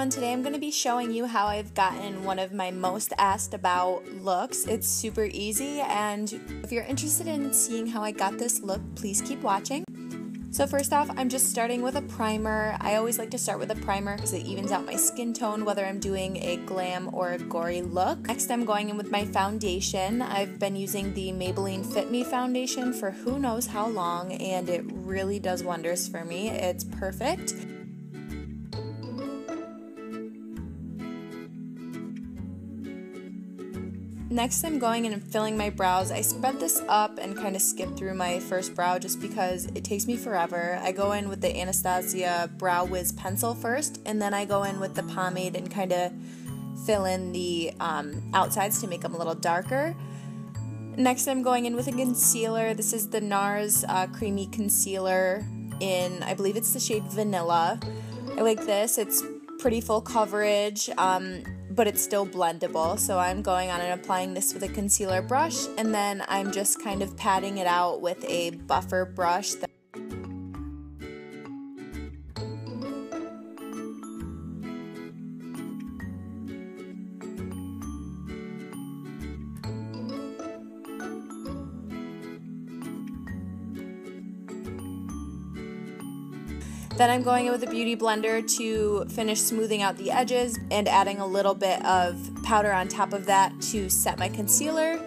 everyone, today I'm going to be showing you how I've gotten one of my most asked about looks. It's super easy, and if you're interested in seeing how I got this look, please keep watching. So first off, I'm just starting with a primer. I always like to start with a primer because it evens out my skin tone whether I'm doing a glam or a gory look. Next, I'm going in with my foundation. I've been using the Maybelline Fit Me foundation for who knows how long, and it really does wonders for me. It's perfect. Next, I'm going in and filling my brows. I sped this up and kind of skip through my first brow just because it takes me forever. I go in with the Anastasia Brow Wiz pencil first, and then I go in with the pomade and kind of fill in the outsides to make them a little darker. Next, I'm going in with a concealer. This is the NARS Creamy Concealer in, I believe it's the shade Vanilla. I like this. It's pretty full coverage, but it's still blendable. So I'm going on and applying this with a concealer brush, and then I'm just kind of patting it out with a buffer brush. Then I'm going in with a beauty blender to finish smoothing out the edges and adding a little bit of powder on top of that to set my concealer.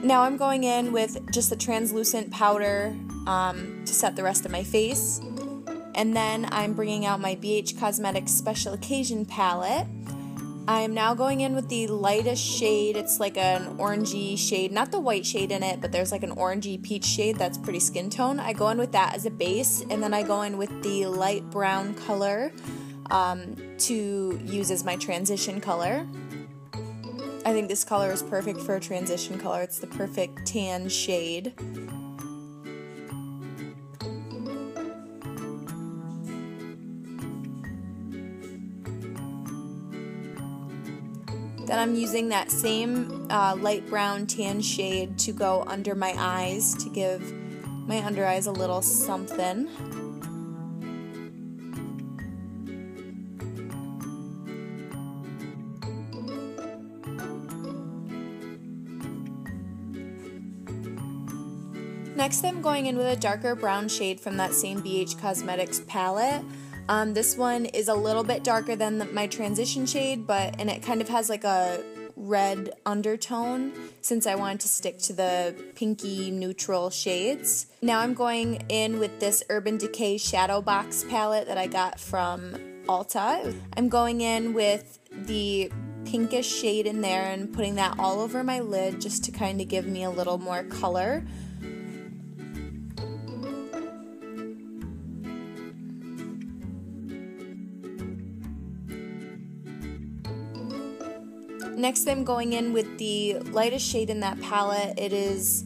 Now I'm going in with just a translucent powder to set the rest of my face. And then I'm bringing out my BH Cosmetics Special Occasion palette. I am now going in with the lightest shade. It's like an orangey shade, not the white shade in it, but there's like an orangey peach shade that's pretty skin tone. I go in with that as a base, and then I go in with the light brown color to use as my transition color. I think this color is perfect for a transition color. It's the perfect tan shade. Then I'm using that same light brown tan shade to go under my eyes to give my under eyes a little something. Next, I'm going in with a darker brown shade from that same BH Cosmetics palette. This one is a little bit darker than my transition shade, and it kind of has like a red undertone since I wanted to stick to the pinky neutral shades. Now I'm going in with this Urban Decay Shadow Box palette that I got from Ulta. I'm going in with the pinkish shade in there and putting that all over my lid just to kind of give me a little more color. Next, I'm going in with the lightest shade in that palette. It is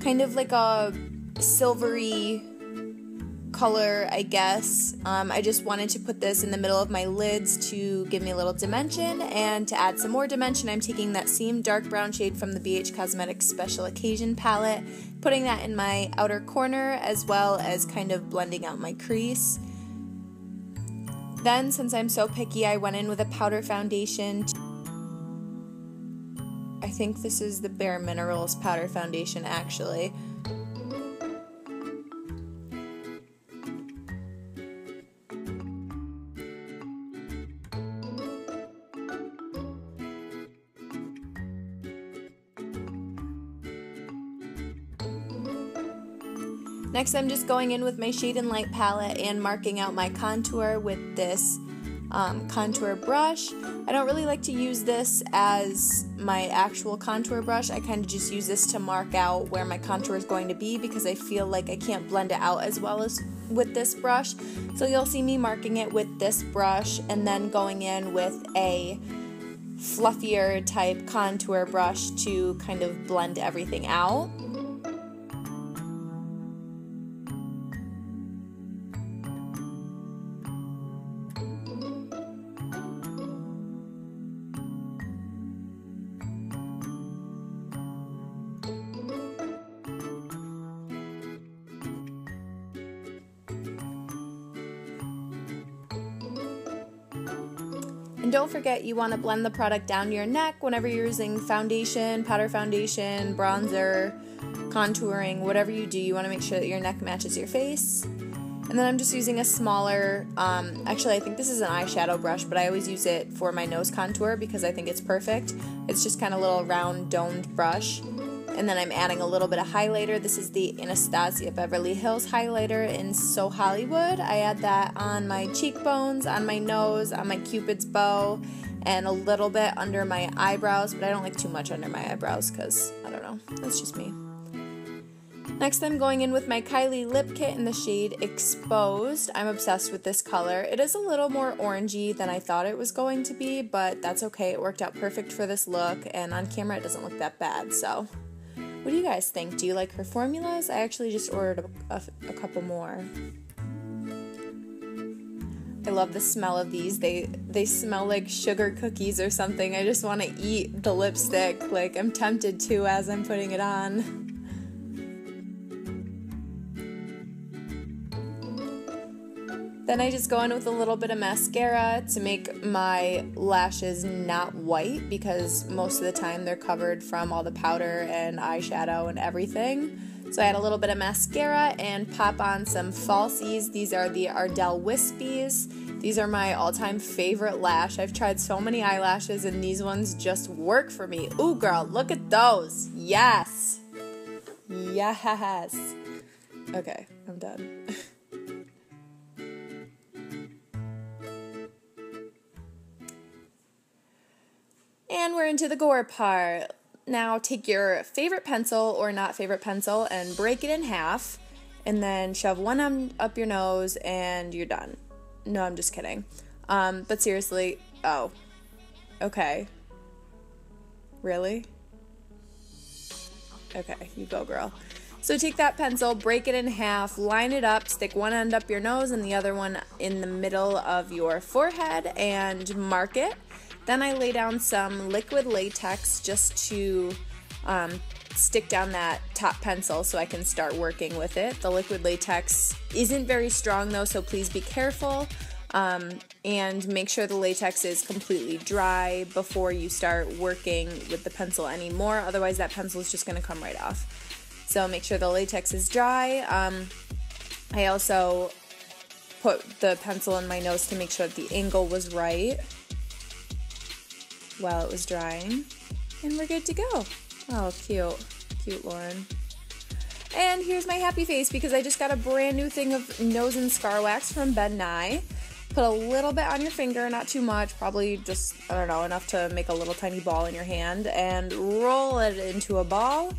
kind of like a silvery color, I guess. I just wanted to put this in the middle of my lids to give me a little dimension, and to add some more dimension, I'm taking that same dark brown shade from the BH Cosmetics Special Occasion palette, putting that in my outer corner, as well as kind of blending out my crease. Then, since I'm so picky, I went in with a powder foundation. I think this is the Bare Minerals powder foundation, actually. Next, I'm just going in with my Shade and Light palette and marking out my contour with this contour brush. I don't really like to use this as my actual contour brush. I kind of just use this to mark out where my contour is going to be because I feel like I can't blend it out as well as with this brush. So you'll see me marking it with this brush and then going in with a fluffier type contour brush to kind of blend everything out. And don't forget, you want to blend the product down to your neck whenever you're using foundation, powder foundation, bronzer, contouring, whatever you do, you want to make sure that your neck matches your face. And then I'm just using a smaller, actually I think this is an eyeshadow brush, but I always use it for my nose contour because I think it's perfect. It's just kind of a little round domed brush. And then I'm adding a little bit of highlighter. This is the Anastasia Beverly Hills highlighter in So Hollywood. I add that on my cheekbones, on my nose, on my Cupid's bow, and a little bit under my eyebrows, but I don't like too much under my eyebrows because, I don't know, that's just me. Next, I'm going in with my Kylie Lip Kit in the shade Exposed. I'm obsessed with this color. It is a little more orangey than I thought it was going to be, but that's okay. It worked out perfect for this look, and on camera it doesn't look that bad, so... What do you guys think? Do you like her formulas? I actually just ordered a couple more. I love the smell of these. They smell like sugar cookies or something. I just want to eat the lipstick. Like, I'm tempted to as I'm putting it on. Then I just go in with a little bit of mascara to make my lashes not white because most of the time they're covered from all the powder and eyeshadow and everything. So I add a little bit of mascara and pop on some falsies. These are the Ardell Wispies. These are my all-time favorite lash. I've tried so many eyelashes and these ones just work for me. Ooh, girl, look at those. Yes. Yes. Okay, I'm done. And we're into the gore part. Now take your favorite pencil or not favorite pencil and break it in half and then shove one up your nose and you're done. No, I'm just kidding. But seriously, oh, okay. Really? Okay, you go, girl. So take that pencil, break it in half, line it up, stick one end up your nose and the other one in the middle of your forehead and mark it. Then I lay down some liquid latex just to stick down that top pencil so I can start working with it. The liquid latex isn't very strong though, so please be careful and make sure the latex is completely dry before you start working with the pencil anymore. Otherwise that pencil is just going to come right off. So make sure the latex is dry. I also put the pencil in my nose to make sure that the angle was right while it was drying, and we're good to go. Oh, cute Lauren. And here's my happy face because I just got a brand new thing of nose and scar wax from Ben Nye. Put a little bit on your finger, not too much, probably just, I don't know, enough to make a little tiny ball in your hand, and roll it into a ball.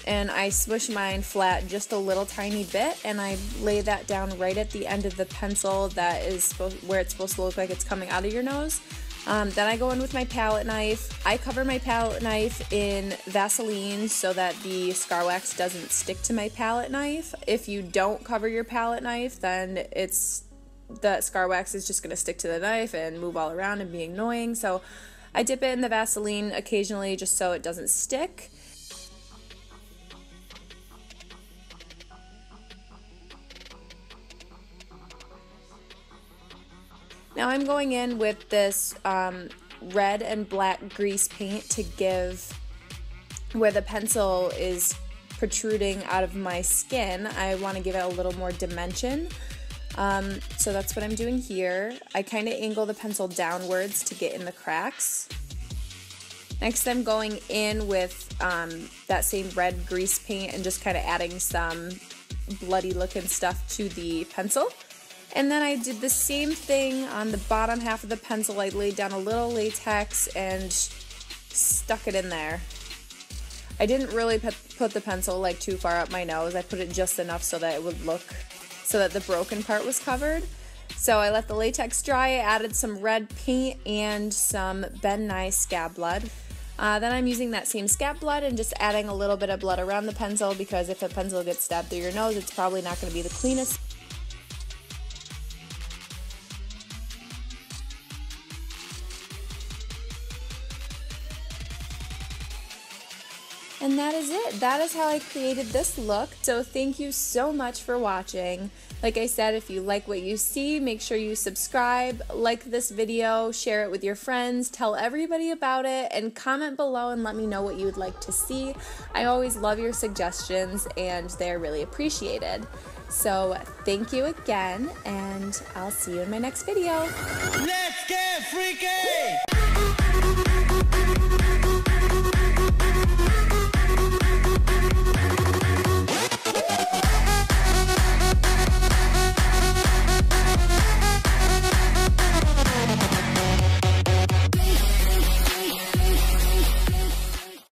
And I smush mine flat just a little tiny bit, and I lay that down right at the end of the pencil that is where it's supposed to look like it's coming out of your nose. Then I go in with my palette knife. I cover my palette knife in Vaseline so that the scar wax doesn't stick to my palette knife. If you don't cover your palette knife, then the scar wax is just going to stick to the knife and move all around and be annoying. So I dip it in the Vaseline occasionally just so it doesn't stick. Now I'm going in with this red and black grease paint to give where the pencil is protruding out of my skin. I want to give it a little more dimension. So that's what I'm doing here. I kind of angle the pencil downwards to get in the cracks. Next I'm going in with that same red grease paint and just kind of adding some bloody looking stuff to the pencil. And then I did the same thing on the bottom half of the pencil. I laid down a little latex and stuck it in there. I didn't really put the pencil like too far up my nose. I put it just enough so that it would look, so that the broken part was covered. So I let the latex dry, I added some red paint and some Ben Nye Scab Blood. Then I'm using that same scab blood and just adding a little bit of blood around the pencil because if a pencil gets stabbed through your nose, it's probably not going to be the cleanest. And And that is it. That is how I created this look. So thank you so much for watching. Like I said, if you like what you see, make sure you subscribe, like this video, share it with your friends, tell everybody about it, and comment below and let me know what you would like to see. I always love your suggestions and they're really appreciated. So thank you again, and I'll see you in my next video. Let's get freaky!